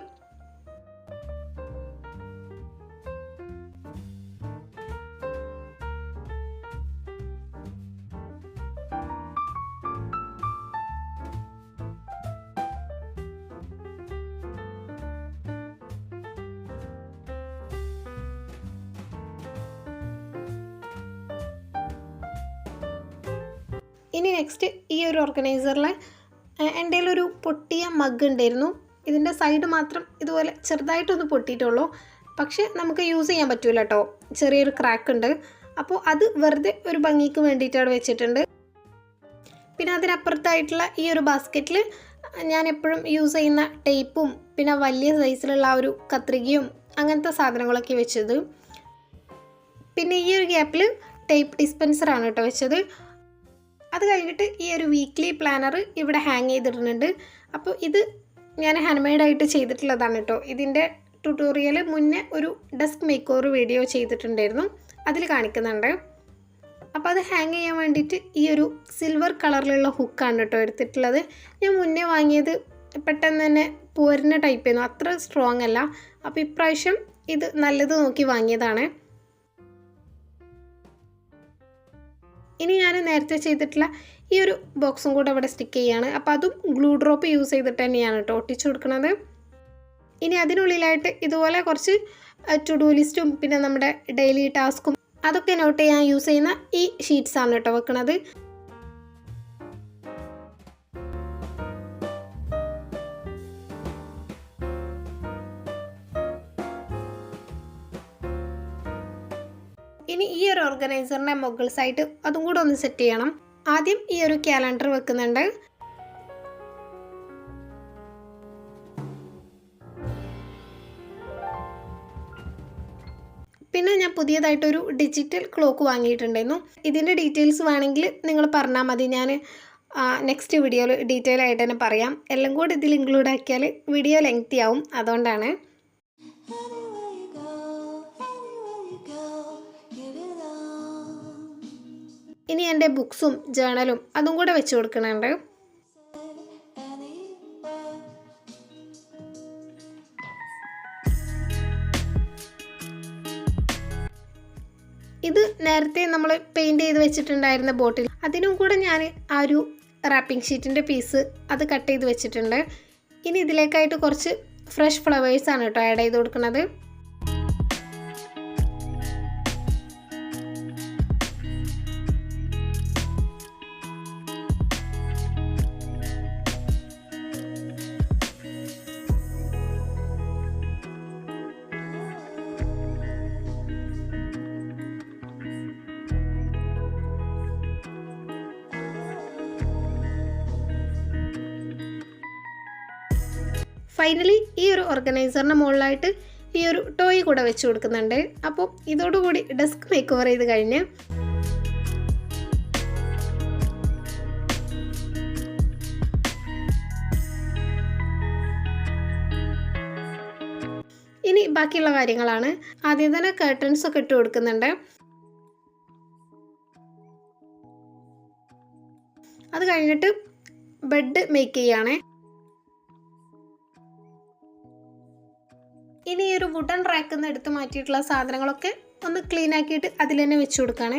ഇനി നെക്സ്റ്റ് ഈ ഒരു ഓർഗനൈസറിൽ എൻ്റെ ഒരു പൊട്ടിയ മഗ് ഉണ്ടായിരുന്നു. ഇതിൻ്റെ സൈഡ് മാത്രം ഇതുപോലെ ചെറുതായിട്ടൊന്ന് പൊട്ടിയിട്ടുള്ളൂ. പക്ഷേ നമുക്ക് യൂസ് ചെയ്യാൻ പറ്റില്ല കേട്ടോ, ചെറിയൊരു ക്രാക്ക് ഉണ്ട്. അപ്പോൾ അത് വെറുതെ ഒരു ഭംഗിക്ക് വേണ്ടിയിട്ടാണ് വെച്ചിട്ടുണ്ട്. പിന്നെ അതിനപ്പുറത്തായിട്ടുള്ള ഈ ഒരു ബാസ്ക്കറ്റിൽ ഞാൻ എപ്പോഴും യൂസ് ചെയ്യുന്ന ടേപ്പും പിന്നെ വലിയ സൈസിലുള്ള ആ ഒരു കത്രികയും അങ്ങനത്തെ സാധനങ്ങളൊക്കെ വെച്ചത്. പിന്നെ ഈ ഒരു ഗ്യാപ്പിൽ ടേപ്പ് ഡിസ്പെൻസറാണ് കേട്ടോ വെച്ചത്. അത് കഴിഞ്ഞിട്ട് ഈ ഒരു വീക്ക്ലി പ്ലാനർ ഇവിടെ ഹാങ് ചെയ്തിടുന്നുണ്ട്. അപ്പോൾ ഇത് ഞാൻ ഹാൻഡ് മെയ്ഡായിട്ട് ചെയ്തിട്ടുള്ളതാണ് കേട്ടോ. ഇതിൻ്റെ ട്യൂട്ടോറിയൽ മുന്നേ ഒരു ഡെസ്ക് മേക്ക് ഓവർ വീഡിയോ ചെയ്തിട്ടുണ്ടായിരുന്നു, അതിൽ കാണിക്കുന്നുണ്ട്. അപ്പോൾ അത് ഹാങ് ചെയ്യാൻ വേണ്ടിയിട്ട് ഈ ഒരു സിൽവർ കളറിലുള്ള ഹുക്കാണ് കേട്ടോ എടുത്തിട്ടുള്ളത്. ഞാൻ മുന്നേ വാങ്ങിയത് പെട്ടെന്ന് തന്നെ പോരുന്ന ടൈപ്പ് ചെയ്യുന്നു, അത്ര സ്ട്രോങ് അല്ല. അപ്പോൾ ഇപ്രാവശ്യം ഇത് നല്ലത് നോക്കി വാങ്ങിയതാണ്. ഇനി ഞാൻ നേരത്തെ ചെയ്തിട്ടുള്ള ഈ ഒരു ബോക്സും കൂടെ ഇവിടെ സ്റ്റിക്ക് ചെയ്യുകയാണ്. അപ്പോൾ അതും ഗ്ലൂ ഡ്രോപ്പ് യൂസ് ചെയ്തിട്ട് തന്നെയാണ് കേട്ടോ ഒട്ടിച്ചു കൊടുക്കുന്നത്. ഇനി അതിനുള്ളിലായിട്ട് ഇതുപോലെ കുറച്ച് ടു ഡു ലിസ്റ്റും പിന്നെ നമ്മുടെ ഡെയിലി ടാസ്കും അതൊക്കെ നോട്ട് ചെയ്യാൻ യൂസ് ചെയ്യുന്ന ഈ ഷീറ്റ്സാണ് കേട്ടോ വെക്കുന്നത്. ഇനി ഈ ഒരു ഓർഗനൈസറിൻ്റെ മുകൾ സൈഡ് അതും കൂടെ ഒന്ന് സെറ്റ് ചെയ്യണം. ആദ്യം ഈ ഒരു ക്യാലണ്ടർ വെക്കുന്നുണ്ട്. പിന്നെ ഞാൻ പുതിയതായിട്ടൊരു ഡിജിറ്റൽ ക്ലോക്ക് വാങ്ങിയിട്ടുണ്ടായിരുന്നു. ഇതിൻ്റെ ഡീറ്റെയിൽസ് വേണമെങ്കിൽ നിങ്ങൾ പറഞ്ഞാൽ മതി, ഞാൻ നെക്സ്റ്റ് വീഡിയോയിൽ ഡീറ്റെയിൽ ആയിട്ട് തന്നെ പറയാം. എല്ലാം കൂടി ഇതിൽ ഇൻക്ലൂഡ് ആക്കിയാൽ വീഡിയോ ലെങ്തി ആവും, അതുകൊണ്ടാണ്. ഇനി എൻ്റെ ബുക്സും ജേണലും അതും കൂടെ വെച്ച് കൊടുക്കുന്നുണ്ട്. ഇത് നേരത്തെ നമ്മൾ പെയിൻറ് ചെയ്ത് വെച്ചിട്ടുണ്ടായിരുന്ന ബോട്ടിൽ, അതിനും കൂടെ ഞാൻ ആ ഒരു റാപ്പിംഗ് ഷീറ്റിൻ്റെ പീസ് അത് കട്ട് ചെയ്ത് വെച്ചിട്ടുണ്ട്. ഇനി ഇതിലേക്കായിട്ട് കുറച്ച് ഫ്രഷ് ഫ്ലവേഴ്സാണ് കേട്ടോ ആഡ് ചെയ്ത് കൊടുക്കുന്നത്. ഫൈനലി ഈ ഒരു ഓർഗനൈസറിൻ്റെ മുകളിലായിട്ട് ഈ ഒരു ടോയ് കൂടെ വെച്ച് കൊടുക്കുന്നുണ്ട്. അപ്പോൾ ഇതോടുകൂടി ഡെസ്ക് മേക്ക് ഓവർ ചെയ്ത് കഴിഞ്ഞ് ഇനി ബാക്കിയുള്ള കാര്യങ്ങളാണ്. ആദ്യം തന്നെ കർട്ടൻസ് ഒക്കെ ഇട്ട് കൊടുക്കുന്നുണ്ട്. അത് കഴിഞ്ഞിട്ട് ബെഡ് മേക്ക് ചെയ്യാണ്. ഇനി ഈ ഒരു വുഡൻ റാക്കിൽ നിന്ന് എടുത്ത് മാറ്റിയിട്ടുള്ള സാധനങ്ങളൊക്കെ ഒന്ന് ക്ലീൻ ആക്കിയിട്ട് അതിൽ തന്നെ വെച്ച് കൊടുക്കുകയാണ്.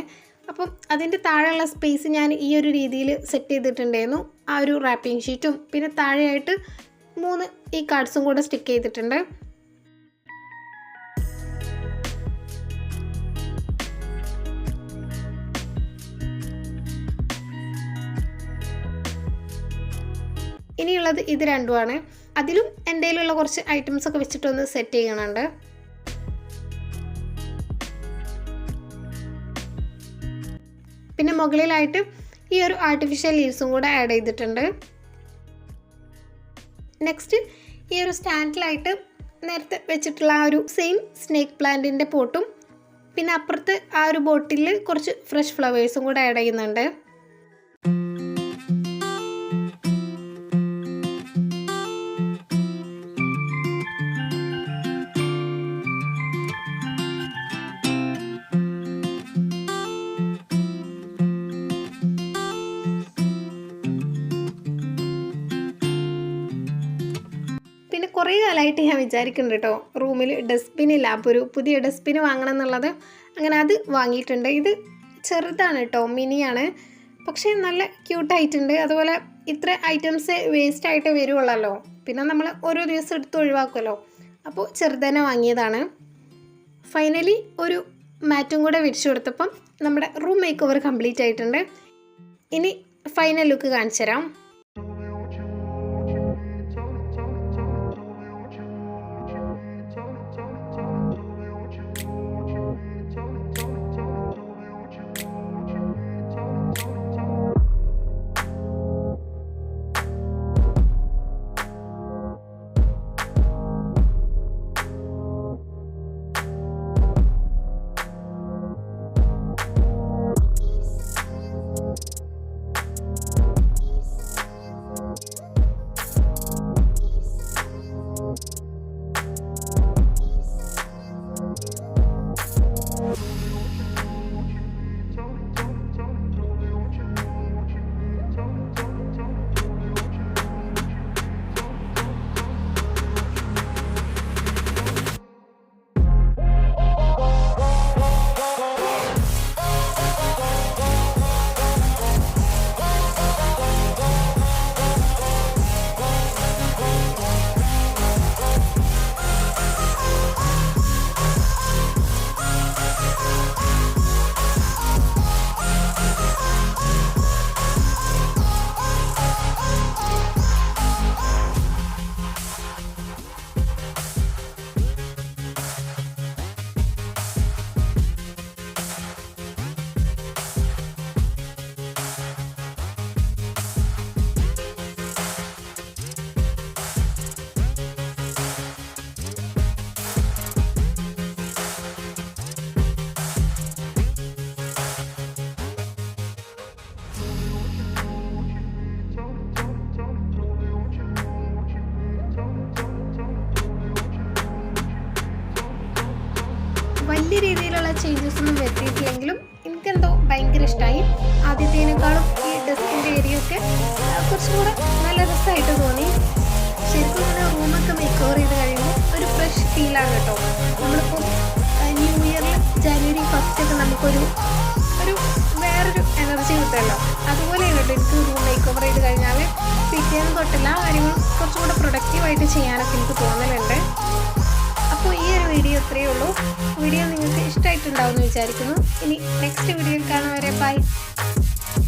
അപ്പം അതിൻ്റെ താഴെയുള്ള സ്പേസ് ഞാൻ ഈ ഒരു രീതിയിൽ സെറ്റ് ചെയ്തിട്ടുണ്ടായിരുന്നു. ആ ഒരു റാപ്പിംഗ് ഷീറ്റും പിന്നെ താഴെയായിട്ട് 3 ഈ കാർഡ്സും കൂടെ സ്റ്റിക്ക് ചെയ്തിട്ടുണ്ട്. ഇനിയുള്ളത് ഇത് രണ്ടുമാണ്. അതിലും എൻ്റെ കയ്യിലുള്ള കുറച്ച് ഐറ്റംസ് ഒക്കെ വെച്ചിട്ടൊന്ന് സെറ്റ് ചെയ്യണുണ്ട്. പിന്നെ മുകളിലായിട്ട് ഈ ഒരു ആർട്ടിഫിഷ്യൽ ലീവ്സും കൂടെ ആഡ് ചെയ്തിട്ടുണ്ട്. നെക്സ്റ്റ് ഈ ഒരു സ്റ്റാൻഡിലായിട്ട് നേരത്തെ വെച്ചിട്ടുള്ള ആ ഒരു സെയിം സ്നേക്ക് പ്ലാന്റിൻ്റെ പോട്ടും പിന്നെ അപ്പുറത്ത് ആ ഒരു ബോട്ടിൽ കുറച്ച് ഫ്രഷ് ഫ്ലവേഴ്സും കൂടെ ആഡ് ചെയ്യുന്നുണ്ട്. പിന്നെ കുറേ കാലമായിട്ട് ഞാൻ വിചാരിക്കുന്നുണ്ട് കേട്ടോ, റൂമിൽ ഡസ്റ്റ്ബിൻ ഇല്ല. അപ്പോൾ ഒരു പുതിയ ഡസ്റ്റ്ബിൻ വാങ്ങണം എന്നുള്ളത്. അങ്ങനെ അത് വാങ്ങിയിട്ടുണ്ട്. ഇത് ചെറുതാണ് കേട്ടോ, മിനിയാണ്. പക്ഷേ നല്ല ക്യൂട്ടായിട്ടുണ്ട്. അതുപോലെ ഇത്ര ഐറ്റംസ് വേസ്റ്റായിട്ട് വരുവുള്ളല്ലോ, പിന്നെ നമ്മൾ ഓരോ ദിവസം എടുത്ത് ഒഴിവാക്കുമല്ലോ. അപ്പോൾ ചെറുതന്നെ വാങ്ങിയതാണ്. ഫൈനലി ഒരു മാറ്റും കൂടെ വിരിച്ചു കൊടുത്തപ്പം നമ്മുടെ റൂം മേക്ക് ഓവർ കംപ്ലീറ്റ് ആയിട്ടുണ്ട്. ഇനി ഫൈനൽ ലുക്ക് കാണിച്ചു തരാം. വലിയ രീതിയിലുള്ള ചേഞ്ചസ് ഒന്നും വരുത്തിയിട്ടില്ലെങ്കിലും എനിക്കെന്തോ ഭയങ്കര ഇഷ്ടമായി. ആദ്യത്തേനേക്കാളും ഈ ഡെസ്കിൻ്റെ ഏരിയ ഒക്കെ കുറച്ചും കൂടെ നല്ല രസമായിട്ട് തോന്നി. ശരിക്കും ഇങ്ങനെ റൂമൊക്കെ മേക്ക് ഓവർ ചെയ്ത് കഴിയുമ്പോൾ ഒരു ഫ്രഷ് ഫീലാണ് കേട്ടോ. നമ്മളിപ്പോൾ ന്യൂ ഇയറിൽ ജനുവരി 1 ഒക്കെ നമുക്കൊരു വേറൊരു എനർജി കിട്ടുമല്ലോ. അതുപോലെയാണ് കേട്ടോ എനിക്ക് റൂം മേക്ക് ഓവർ ചെയ്ത് കഴിഞ്ഞാൽ പിറ്റേന്ന് തൊട്ടെല്ലാ കാര്യങ്ങളും കുറച്ചും കൂടെ പ്രൊഡക്റ്റീവായിട്ട് ചെയ്യാനൊക്കെ എനിക്ക് തോന്നലുണ്ട്. അപ്പോൾ ഈ ഒരു വീഡിയോ ഇത്രയേ ഉള്ളൂ. വീഡിയോ നിങ്ങൾക്ക് ഇഷ്ടമായിട്ടുണ്ടാവുമെന്ന് വിചാരിക്കുന്നു. ഇനി നെക്സ്റ്റ് വീഡിയോയിൽ കാണും വരെ ബൈ.